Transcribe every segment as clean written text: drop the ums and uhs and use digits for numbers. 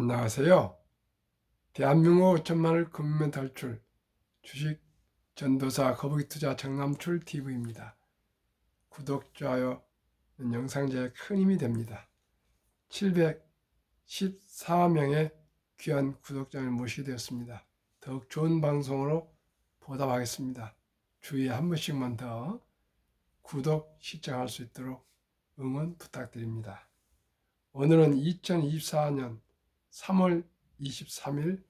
안녕하세요. 대한민국 5천만을 금면 탈출 주식 전도사 거북이투자 정남출 TV입니다. 구독, 좋아요는 영상 제작에 큰 힘이 됩니다. 714명의 귀한 구독자를 모시게 되었습니다. 더욱 좋은 방송으로 보답하겠습니다. 주위에 한 번씩만 더 구독, 시청할 수 있도록 응원 부탁드립니다. 오늘은 2024년 3월 23일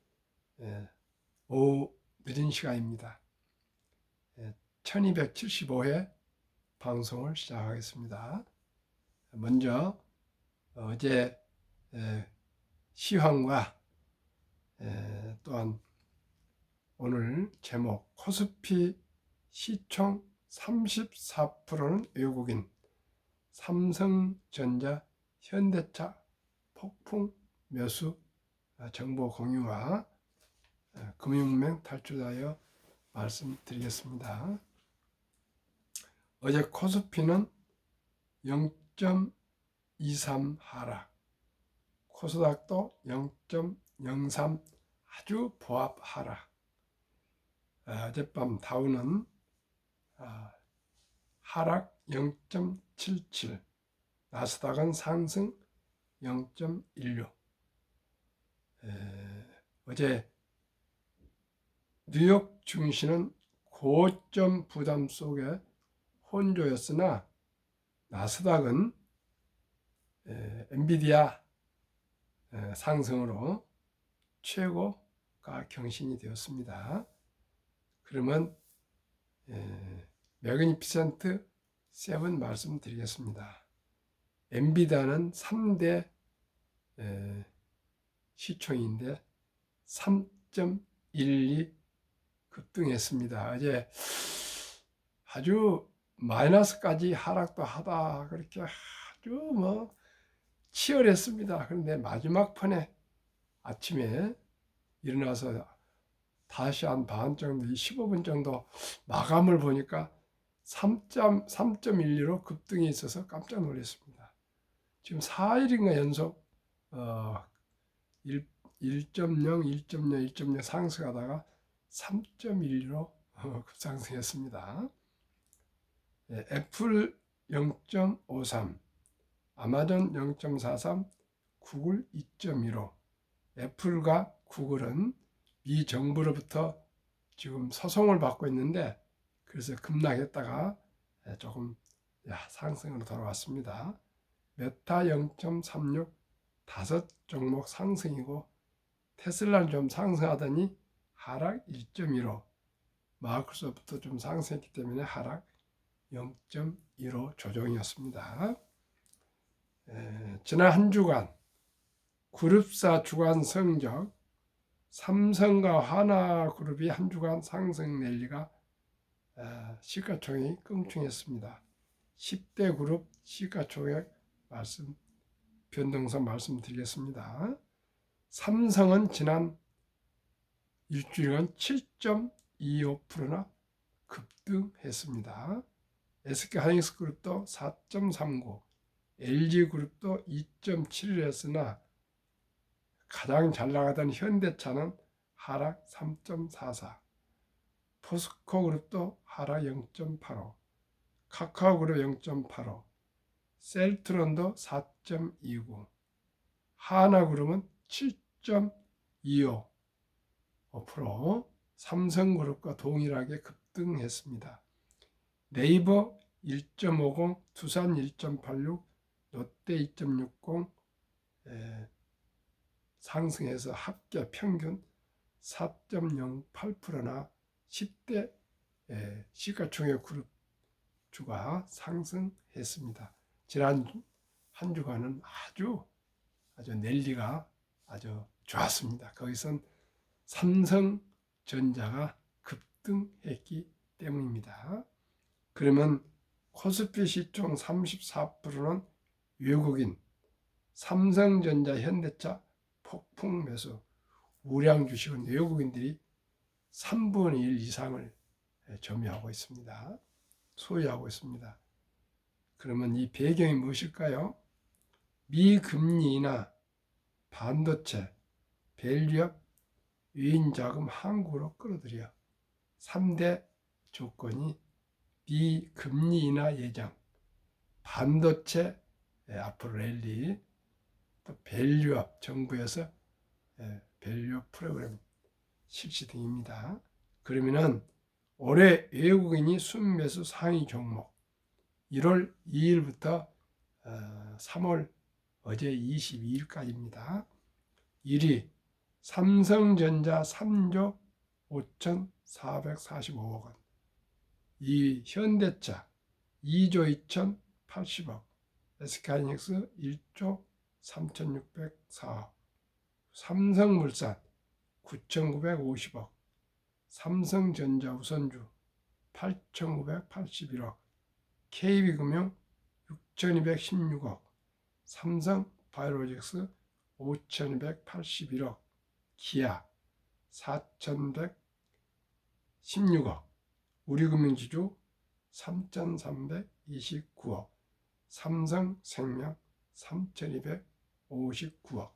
오후 늦은 시간입니다. 1275회 방송을 시작하겠습니다. 먼저 어제 시황과 또한 오늘 제목 코스피 시총 34%는 외국인, 삼성전자, 현대차 폭풍 매수 정보 공유와 금융맹 탈출하여 말씀드리겠습니다. 어제 코스피는 0.23 하락, 코스닥도 0.03 아주 보합 하락. 어젯밤 다우는 하락 0.77, 나스닥은 상승 0.16. 어제 뉴욕 증시는 고점 부담 속에 혼조였으나 나스닥은 엔비디아 상승으로 최고가 경신이 되었습니다. 그러면 매그니피센트 7 말씀드리겠습니다. 엔비디아는 3대 시총인데 3.12 급등했습니다. 어제 아주 마이너스까지 하락도 하다 그렇게 아주 치열했습니다. 그런데 마지막 판에 아침에 일어나서 다시 한 반 정도, 15분 정도 마감을 보니까 3.12로 급등이 있어서 깜짝 놀랐습니다. 지금 4일인가 연속 1.0, 1.0 상승하다가 3.12로 급상승했습니다. 애플 0.53, 아마존 0.43, 구글 2.15. 애플과 구글은 미 정부로부터 지금 소송을 받고 있는데 그래서 급락했다가 조금 상승으로 돌아왔습니다. 메타 0.36, 5 종목 상승이고 테슬라는 좀 상승하더니 하락 1.15, 마이크로소프트 좀 상승했기 때문에 하락 0.15 조정이었습니다. 지난 한 주간 그룹사 주간 성적, 삼성과 하나그룹이 한 주간 상승 랠리가 시가총액이 껑충했습니다. 10대 그룹 시가총액 변동성 말씀드리겠습니다. 삼성은 지난 일주일간 7.25%나 급등했습니다. SK하이닉스그룹도 4.39, LG그룹도 2.7을 했으나 가장 잘 나가던 현대차는 하락 3.44, 포스코그룹도 하락 0.85, 카카오그룹 0.85, 셀트론도 4.29, 하나그룹은 7.25%, 삼성그룹과 동일하게 급등했습니다. 네이버 1.50, 두산 1.86, 롯데 2.60 상승해서 합계 평균 4.08%나 10대 시가총액 그룹 주가 상승했습니다. 지난 한 주간은 아주 랠리가 아주 좋았습니다. 거기선 삼성전자가 급등했기 때문입니다. 그러면 코스피 시총 34%는 외국인, 삼성전자, 현대차 폭풍 매수, 우량 주식은 외국인들이 3분의 1 이상을 점유하고 있습니다. 소유하고 있습니다. 그러면 이 배경이 무엇일까요? 미금리나 반도체, 밸류업, 유인자금 한국으로 끌어들여 3대 조건이 비금리 인하 예정, 반도체 앞으로 랠리, 또 밸류업, 정부에서 밸류업 프로그램 실시 등입니다. 그러면은 올해 외국인이 순매수 상위 종목 1월 2일부터 3월 어제 22일까지입니다. 1위 삼성전자 3조 5,445억 원, 2위 현대차 2조 2,080억, SK하이닉스 1조 3,604억, 삼성물산 9,950억, 삼성전자 우선주 8,981억, KB금융 6,216억, 삼성바이오로직스 5,281억, 기아 4,116억, 우리금융지주 3,329억, 삼성생명 3,259억.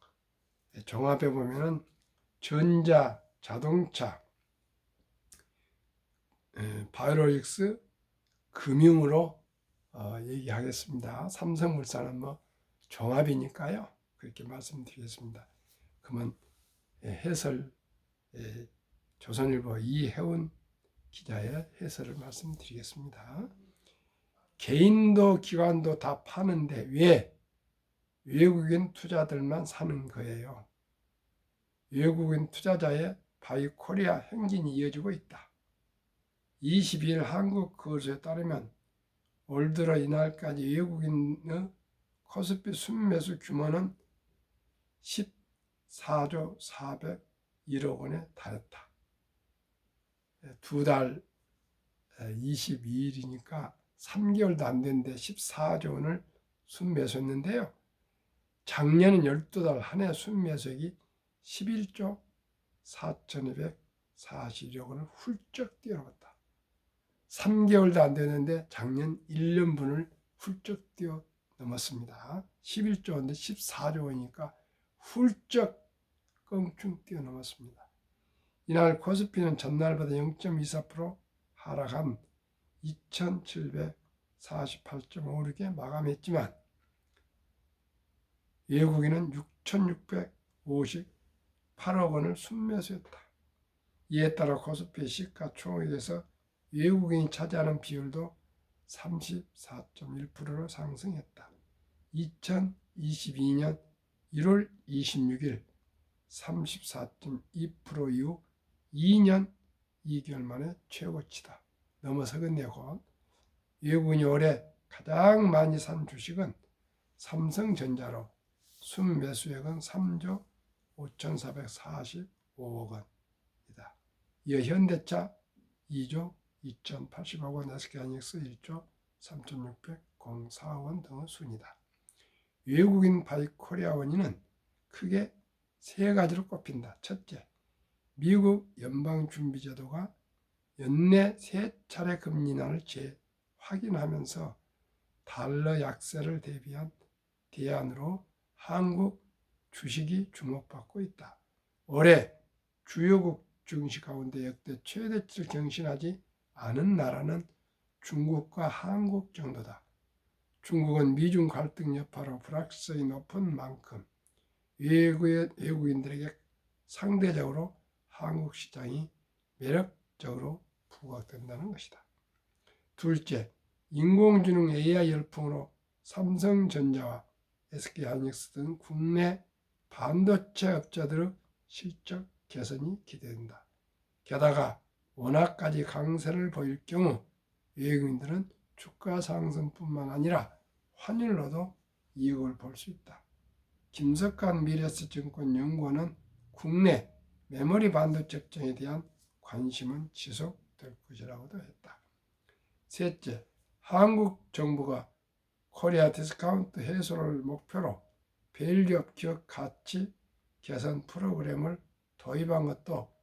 종합해 보면은 전자, 자동차, 바이오로직스, 금융으로 얘기하겠습니다. 삼성물산은 뭐 종합이니까요. 그렇게 말씀드리겠습니다. 그러면 해설 조선일보 이혜훈 기자의 해설을 말씀드리겠습니다. 개인도 기관도 다 파는데 왜 외국인 투자들만 사는 거예요? 외국인 투자자의 바이코리아 행진이 이어지고 있다. 22일 한국거래소에 따르면 올 들어 이날까지 외국인의 코스피 순매수 규모는 14조 401억 원에 달했다. 두 달 22일이니까 3개월도 안 됐는데 14조 원을 순매수했는데요. 작년은 12달 한 해 순매수액이 11조 4,241억 원을 훌쩍 뛰어넘었다. 3개월도 안 되는데 작년 1년분을 훌쩍 뛰어넘었습니다. 11조 원인데 14조 원이니까 훌쩍 껑충 뛰어넘었습니다. 이날 코스피는 전날보다 0.24% 하락한 2,748.56에 마감했지만 외국인은 6,658억 원을 순매수했다. 이에 따라 코스피 시가총액에서 외국인이 차지하는 비율도 34.1%로 상승했다. 2022년 1월 26일 34.2% 이후 2년 2개월 만에 최고치다. 넘어서겠네요. 곧. 외국인이 올해 가장 많이 산 주식은 삼성전자로 순매수액은 3조 5,445억 원이다. 이어 현대차 2조 2,080억 원, SK하이닉스 1조 3,604억 원 등의 순이다. 외국인 바이코리아 원인은 크게 세 가지로 꼽힌다. 첫째, 미국 연방준비제도가 연내 세 차례 금리 인하를 재확인하면서 달러 약세를 대비한 대안으로 한국 주식이 주목받고 있다. 올해 주요국 증시 가운데 역대 최대치를 경신하지 않은 나라는 중국과 한국 정도다. 중국은 미중 갈등 여파로 불확실성이 높은 만큼 외국인들에게 상대적으로 한국 시장이 매력적으로 부각된다는 것이다. 둘째, 인공지능 AI 열풍으로 삼성전자와 SK하이닉스 등 국내 반도체 업체들의 실적 개선이 기대된다. 게다가 원화까지 강세를 보일 경우 외국인들은 주가 상승뿐만 아니라 환율로도 이익을 볼 수 있다. 김석환 미래에셋증권 연구원은 국내 메모리 반도체 업종에 대한 관심은 지속될 것이라고도 했다. 셋째, 한국 정부가 코리아 디스카운트 해소를 목표로 밸류업 기업 가치 개선 프로그램을 도입한 것도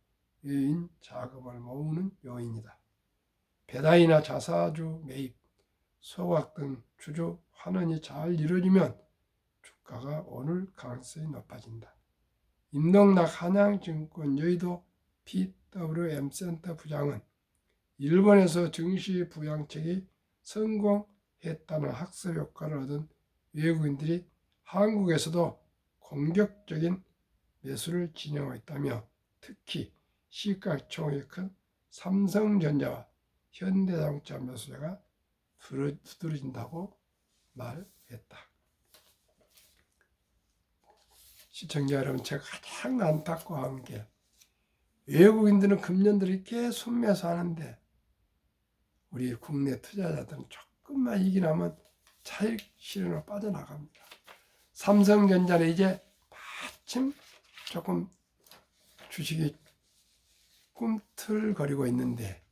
외인 자금을 모으는 요인이다. 배당이나 자사주 매입, 소각 등 주주 환원이 잘 이루어지면 주가가 오를 가능성이 높아진다. 임동락 한양증권 여의도 PWM센터 부장은 일본에서 증시 부양책이 성공했다는 학습 효과를 얻은 외국인들이 한국에서도 공격적인 매수를 진행하고 있다며 특히 시가총액이 큰 삼성전자와 현대자동차 매수세가 두드러진다고 말했다. 시청자 여러분, 제가 가장 안타까워한 게 외국인들은 금년들이 이렇게 순매수하는데 우리 국내 투자자들은 조금만 이기 나면 차익 실현으로 빠져나갑니다. 삼성전자는 이제 마침 조금 주식이 꿈틀거리고 있는데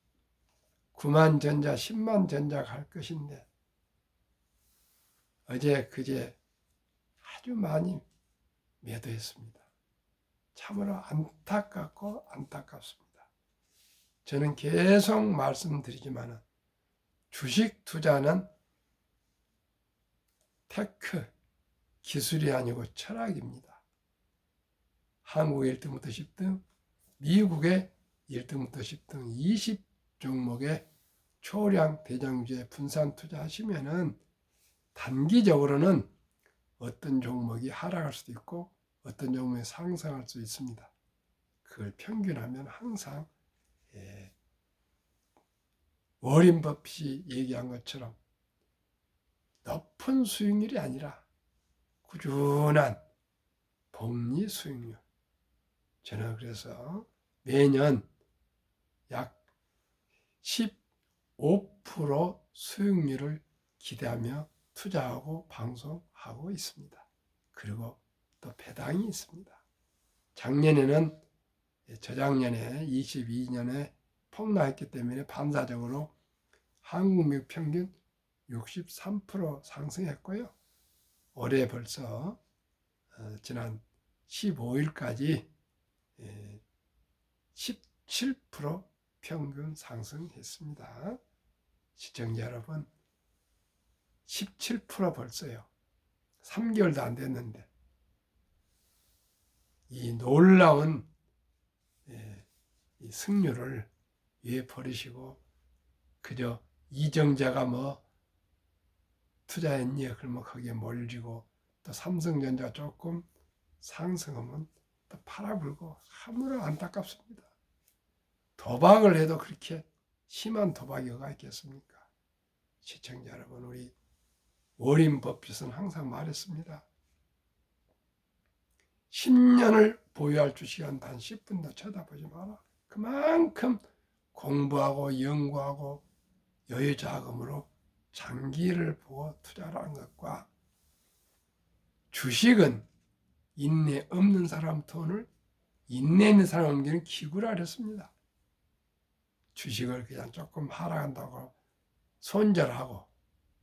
9만 전자, 10만 전자 갈 것인데 어제 그제 아주 많이 매도했습니다. 참으로 안타깝고 안타깝습니다. 저는 계속 말씀드리지만 주식 투자는 테크, 기술이 아니고 철학입니다. 한국의 1등부터 10등, 미국의 1등부터 10등 20종목의 초량 대장주에 분산 투자하시면은 단기적으로는 어떤 종목이 하락할 수도 있고 어떤 종목이 상승할 수 있습니다. 그걸 평균하면 항상 워린 버핏이 얘기한 것처럼 높은 수익률이 아니라 꾸준한 복리 수익률. 저는 그래서 매년 약 15% 수익률을 기대하며 투자하고 방송하고 있습니다. 그리고 또 배당이 있습니다. 작년에는 저작년에 22년에 폭락했기 때문에 반사적으로 한국 미국 평균 63% 상승했고요. 올해 벌써 지난 15일까지 17% 평균 상승했습니다. 시청자 여러분, 17% 벌써요. 3개월도 안 됐는데 이 놀라운 이 승률을 왜 버리시고 그저 이정자가 뭐 투자했니? 그러면 거기에 몰리고 또 삼성전자 조금 상승하면 또 팔아불고 참으로 안타깝습니다. 도박을 해도 그렇게 심한 도박이 어가 있겠습니까? 시청자 여러분, 우리 워린 버핏은 항상 말했습니다. 10년을 보유할 주식은 단 10분도 쳐다보지 마라. 그만큼 공부하고 연구하고 여유 자금으로 장기를 보고 투자를 하는 것과 주식은 인내 없는 사람 돈을 인내 있는 사람 옮기는 기구라 그랬습니다. 주식을 그냥 조금 하락한다고 손절하고